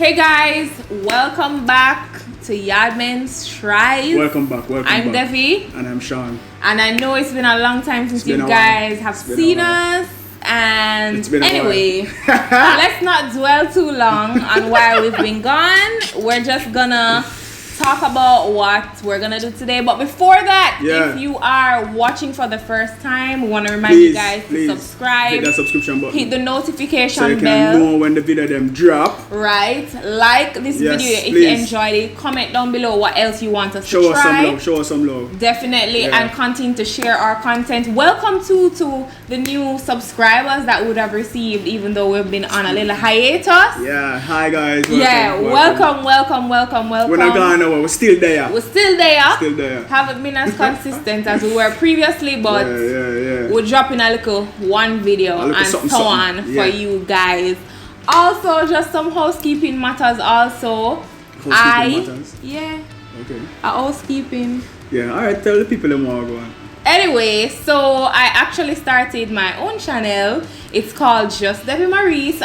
Hey guys, welcome back to YaadMentz Tries. Welcome back. I'm Devi. And I'm Sean. And I know it's been a long time since you guys have seen us. And anyway, let's not dwell too long on why we've been gone. We're just gonna talk about what we're gonna do today. But before that, if you are watching for the first time, we want to remind you guys to subscribe, hit that subscription button, hit the notification so you bell, can know when the video them drop. Right, like this video if you enjoyed it. Comment down below what else you want us to try. Show us some love. Definitely, and continue to share our content. Welcome to the new subscribers that would have received, even though we've been on a little hiatus. Yeah, hi guys. Welcome. We're not gone nowhere. We're still there. Haven't been as consistent as we were previously, but we're dropping a little one video and so on for you guys. Also, just some housekeeping matters. Housekeeping. Yeah. All right. Tell the people them more going. Anyway, so I actually started my own channel. It's called Just Devi Maurice.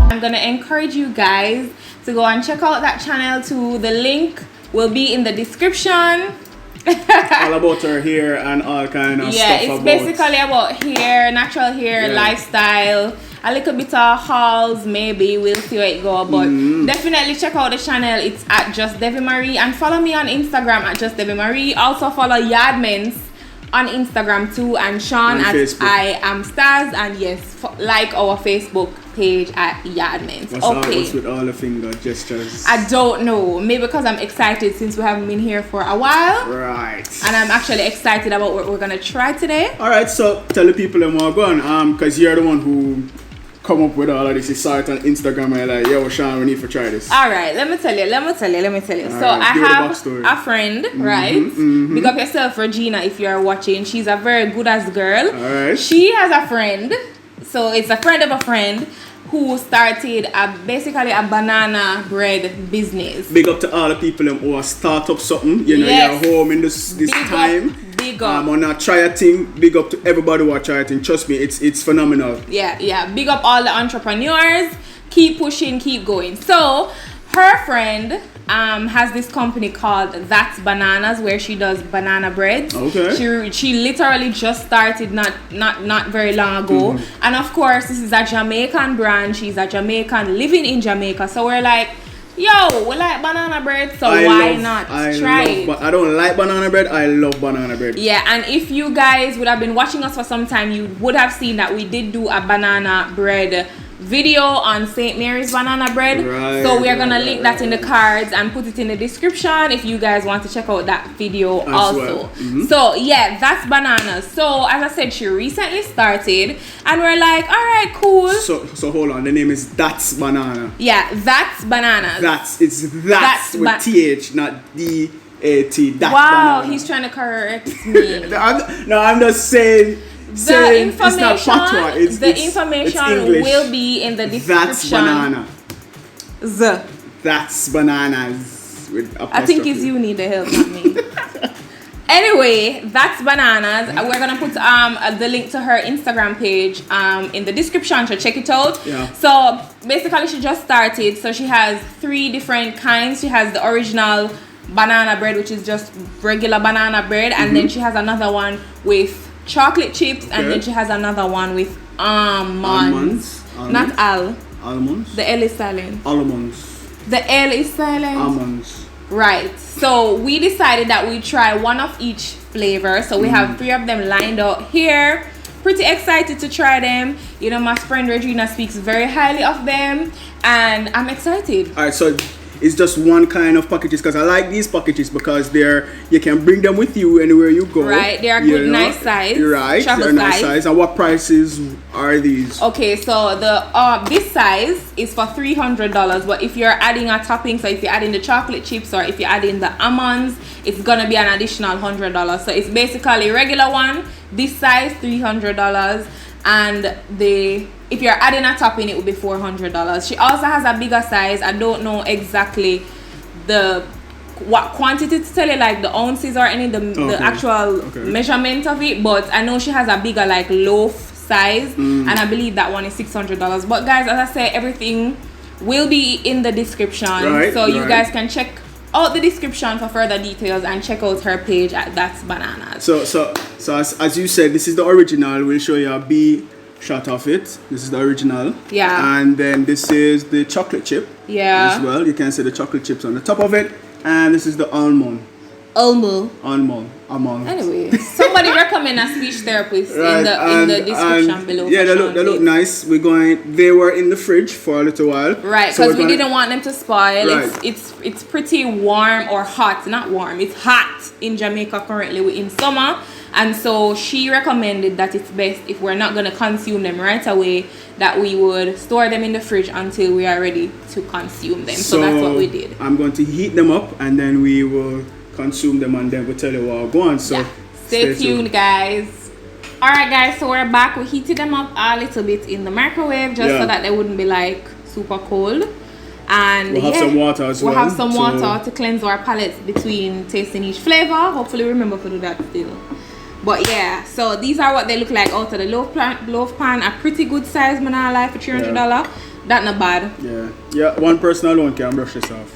I'm gonna encourage you guys to go and check out that channel too. The link will be in the description. All about her hair and all kind of stuff. Yeah, it's basically about hair, natural hair, lifestyle, a little bit of hauls, maybe. We'll see where it goes. But definitely check out the channel. It's at Just Devi Marie, and follow me on Instagram at Just Devi Marie. Also follow YaadMentz on Instagram too, and Sean at Facebook. I am Stars, and like our Facebook page at YaadMentz. What's with all the finger gestures? I don't know. Maybe because I'm excited since we haven't been here for a while. Right. And I'm actually excited about what we're gonna try today. Alright, so tell the people them more going. Because you're the one who come up with all of this. You saw it on Instagram and like, yo Sean, we need to try this. Alright, let me tell you. So I have a friend, right? Big up yourself, Regina, if you are watching. She's a very good ass girl. Alright. She has a friend. So it's a friend of a friend who started basically a banana bread business. Big up to all the people who are start up something. You know, you're home in this time. Big up. On a try a thing. Big up to everybody who are trying a thing. Trust me, it's phenomenal. Yeah. Big up all the entrepreneurs. Keep pushing, keep going. So her friend has this company called That's Bananas, where she does banana breads. Okay. She literally just started not very long ago. And of course, this is a Jamaican brand. She's a Jamaican living in Jamaica. So we're like, yo, we like banana bread, so why not try it? But I don't like banana bread. I love banana bread. Yeah, and if you guys would have been watching us for some time, you would have seen that we did do a banana bread video on St. Mary's banana bread. So we are gonna link that in the cards and put it in the description if you guys want to check out that video also. So yeah, that's bananas. So as I said, she recently started and we're like, all right, cool. So hold on, the name is That's Banana. Yeah, That's Bananas. That's with TH, not DAT. Wow, he's trying to correct me. I'm just saying. The information It's will be in the description. That's banana. That's bananas with apostrophe. I think it's you need the help, not me. Anyway, That's Bananas. We're gonna put the link to her Instagram page in the description, so check it out. So basically she just started, so she has 3 different kinds. She has the original banana bread, which is just regular banana bread, and then she has another one with chocolate chips, and then she has another one with almonds. Not almonds. The L is silent. Almonds. The L is silent. Almonds. Right. So we decided that we try one of each flavor. So we have 3 of them lined up here. Pretty excited to try them. You know, my friend Regina speaks very highly of them, and I'm excited. All right. So it's just one kind of packages, because I like these packages because you can bring them with you anywhere you go. Right, they are good, nice size. Right, they're nice size. And what prices are these? Okay, so the this size is for $300, but if you're adding a topping, so if you're adding the chocolate chips or if you're adding the almonds, it's gonna be an additional $100. So it's basically regular one, this size $300, and if you're adding a topping, it will be $400. She also has a bigger size. I don't know exactly what quantity to tell you, like the ounces or any the actual measurement of it, but I know she has a bigger like loaf size, and I believe that one is $600. But guys, as I say, everything will be in the description, so you guys can check out the description for further details and check out her page at That's Bananas. So as you said, this is the original. We'll show you a B shot of it. This is the original. Yeah. And then this is the chocolate chip. Yeah. As well. You can see the chocolate chips on the top of it. And this is the almond. Almond. Anyway, somebody recommend a speech therapist in the description below. Yeah, they look nice. They were in the fridge for a little while. Right, because we didn't want them to spoil. Right. It's pretty warm or hot. Not warm. It's hot in Jamaica currently. We're in summer. And so she recommended that it's best if we're not going to consume them right away, that we would store them in the fridge until we are ready to consume them. So that's what we did. I'm going to heat them up and then we will consume them and then we'll tell you what we're going. So yeah. Stay tuned, guys. Alright guys, so we're back. We heated them up a little bit in the microwave just so that they wouldn't be like super cold. And we'll have some water as well. We'll have some water to cleanse our palates between tasting each flavor. Hopefully remember to do that still. But yeah, so these are what they look like out of the loaf pan. A pretty good size banana life for $300. That not bad. Yeah, one person alone can brush this off.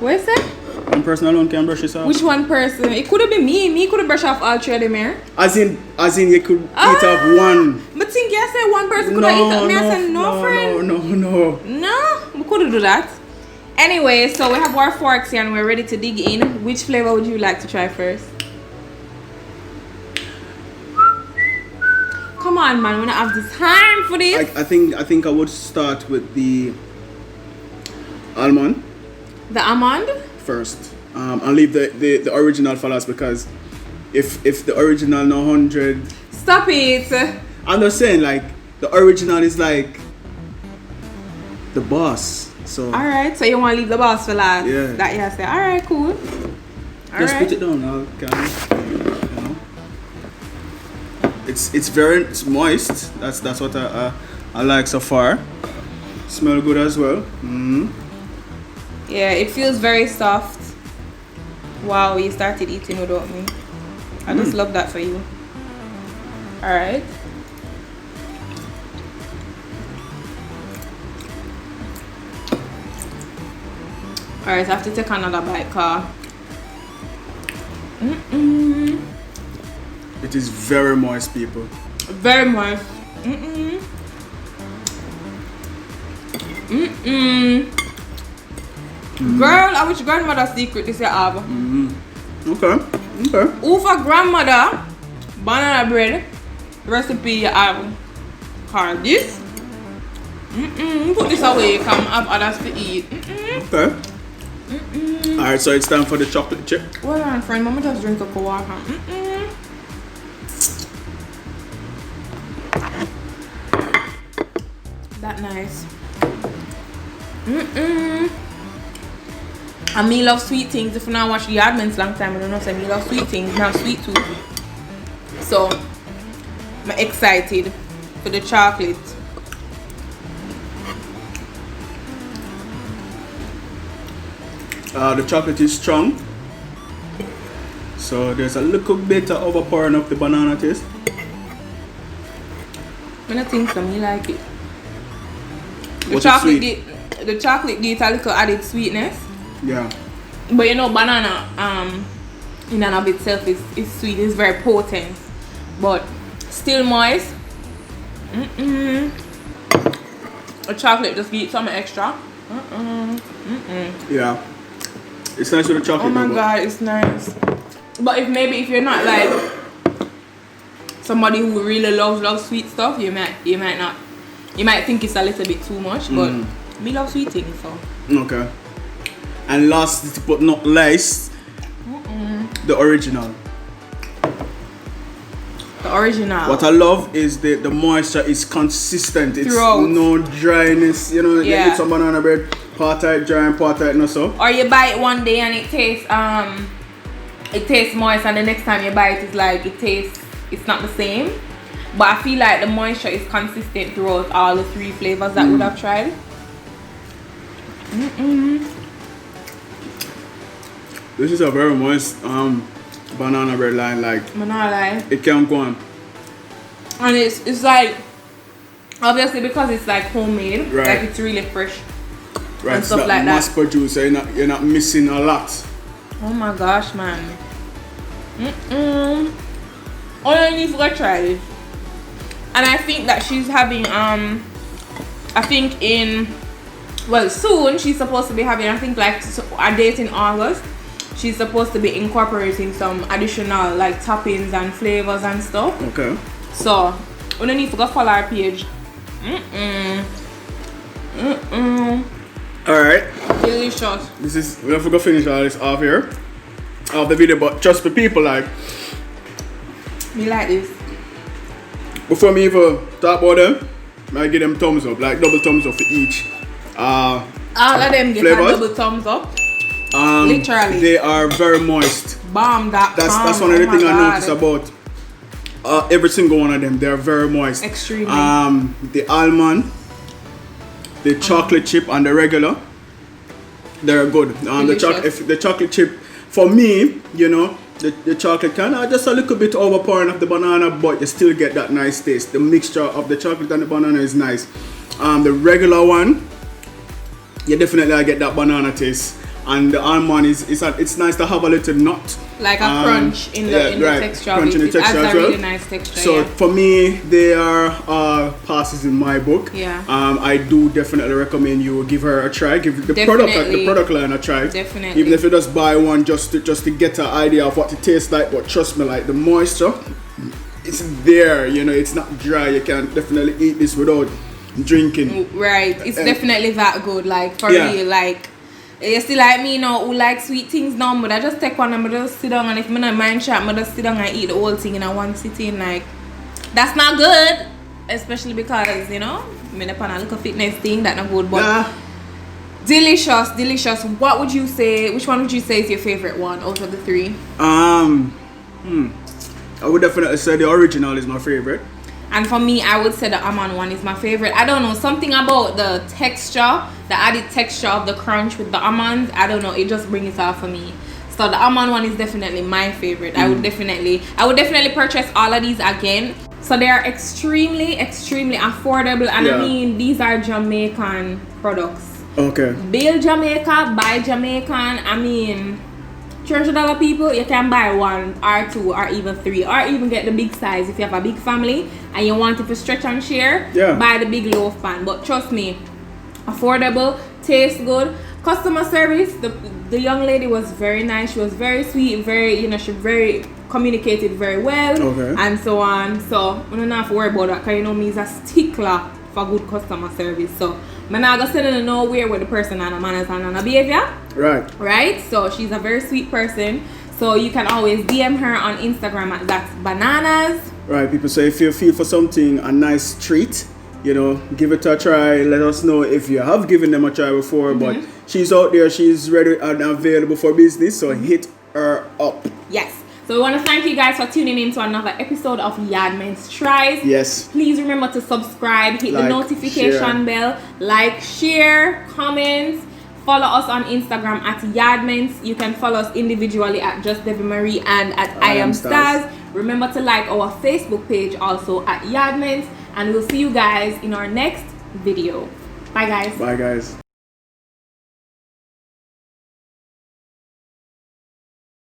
What is it? One person alone can brush this off. Which one person? It could have been me. Me could have brushed off all three of them here. As in you could eat off one. But think I said one person could have eaten off me. I said no, friend. No, we could have do that. Anyway, so we have our forks here and we're ready to dig in. Which flavor would you like to try first? Come on, man, we don't have the time for this. I think I would start with the almond. The almond? First. I'll leave the original for last because if the original no 100. Stop it. I'm just saying, like, the original is like the boss. So alright, so you want to leave the boss for last? Yeah. That you say. Alright, cool. Just put it down now, It's moist. That's what I like so far. Smell good as well. Yeah, it feels very soft. Wow, you started eating without me. I just love that for you. Alright. Alright, so I have to take another bite, car. It is very moist, people. Very moist. Girl, I wish grandmother's secret this you have. Okay. Who for grandmother banana bread recipe you have? Cause this. Put this away. Come have others to eat. Okay. Alright, so it's time for the chocolate chip. Hold on, friend. Mama just drink a water. That nice. And me love sweet things. If you not watch YaadMentz long time, I don't know say me love sweet things. Now sweet too. So I'm excited for the chocolate. The chocolate is strong. So there's a little bit of overpouring of the banana taste. I don't think so, me like it. The chocolate gives a little added sweetness. Yeah. But you know, banana in and of itself is sweet, it's very potent. But still moist. The chocolate just gives some extra. Yeah. It's nice with the chocolate. Oh my god, it's nice. But if you're not like somebody who really loves sweet stuff, you might think it's a little bit too much, but me love sweet things, so. Okay. And last but not least, the original. The original. What I love is the moisture is consistent. It's throughout. No dryness. You know, you eat some banana bread, part tight dry and part tight not so. Or you buy it one day and it tastes moist, and the next time you buy it, it's like it's not the same. But I feel like the moisture is consistent throughout all the 3 flavors that we'd have tried. This is a very moist banana bread line. Like, it can go on. And it's like, obviously because it's like homemade, like it's really fresh. Right, and stuff it's like that. Mass produced, so you're not missing a lot. Oh my gosh, man. All I need to go try this. And I think that she's having I think soon she's supposed to be having, I think like a date in August. She's supposed to be incorporating some additional like toppings and flavors and stuff. Okay. So we don't need to go follow our page. Alright. Delicious. We have to go finish all this off here. Of the video, but just for people like me like this. Before me even talk about them, I give them thumbs up, like double thumbs up for each. All of them get a double thumbs up. Literally. They are very moist. Bomb that. That's one of the things I noticed about every single one of them. They're very moist. Extremely. The almond, the chocolate chip, and the regular, they're good. The chocolate chip, for me, you know, the chocolate can just a little bit overpowering of the banana, but you still get that nice taste. The mixture of the chocolate and the banana is nice. The regular one, you definitely get that banana taste. And the almond it's nice to have a little nut, like a crunch in the texture. Crunch in the texture as well. Really nice texture. So for me, they are passes in my book. Yeah. I do definitely recommend you give her a try. Give the product line a try. Definitely. Even if you just buy one just to get an idea of what it tastes like. But trust me, like the moisture, it's there. You know, it's not dry. You can definitely eat this without drinking. Right. It's definitely that good. Like for real. Like. You still like me, you know, who like sweet things now, but I just take one and I just sit down, and if I'm not mind shop, I just sit down and eat the whole thing in a one sitting. Like, that's not good, especially because, you know, I'm in a little fitness thing, that's not good, but delicious. What would you say, which one would you say is your favorite one out of the 3? I would definitely say the original is my favorite. And for me, I would say the almond one is my favorite. I don't know, something about the texture, the added texture of the crunch with the almonds, I don't know, it just brings it out for me. So the almond one is definitely my favorite. I would definitely purchase all of these again. So they are extremely affordable, and I mean, these are Jamaican products. Okay. Build Jamaica, buy Jamaican. I mean, $300 people, you can buy 1 or 2 or even 3, or even get the big size if you have a big family and you want it to stretch and share. Buy the big loaf pan. But trust me, affordable, tastes good. Customer service, the young lady was very nice. She was very sweet, very, you know, she communicated very well, and so on. So I don't have to worry about that, because you know me is a stickler for good customer service. So I'm not gonna send her nowhere with the person and the manners and the behavior. Right. So she's a very sweet person. So you can always DM her on Instagram at that's bananas. Right, people. So if you feel for something, a nice treat, you know, give it a try. Let us know if you have given them a try before. But she's out there. She's ready and available for business. So hit her up. Yes. So we want to thank you guys for tuning in to another episode of YaadMentz Tries. Yes. Please remember to subscribe, hit the notification bell, like, share, comments. Follow us on Instagram at YaadMentz. You can follow us individually at Just Devi Marie and at I Am Stars. Remember to like our Facebook page also at YaadMentz. And we'll see you guys in our next video. Bye guys.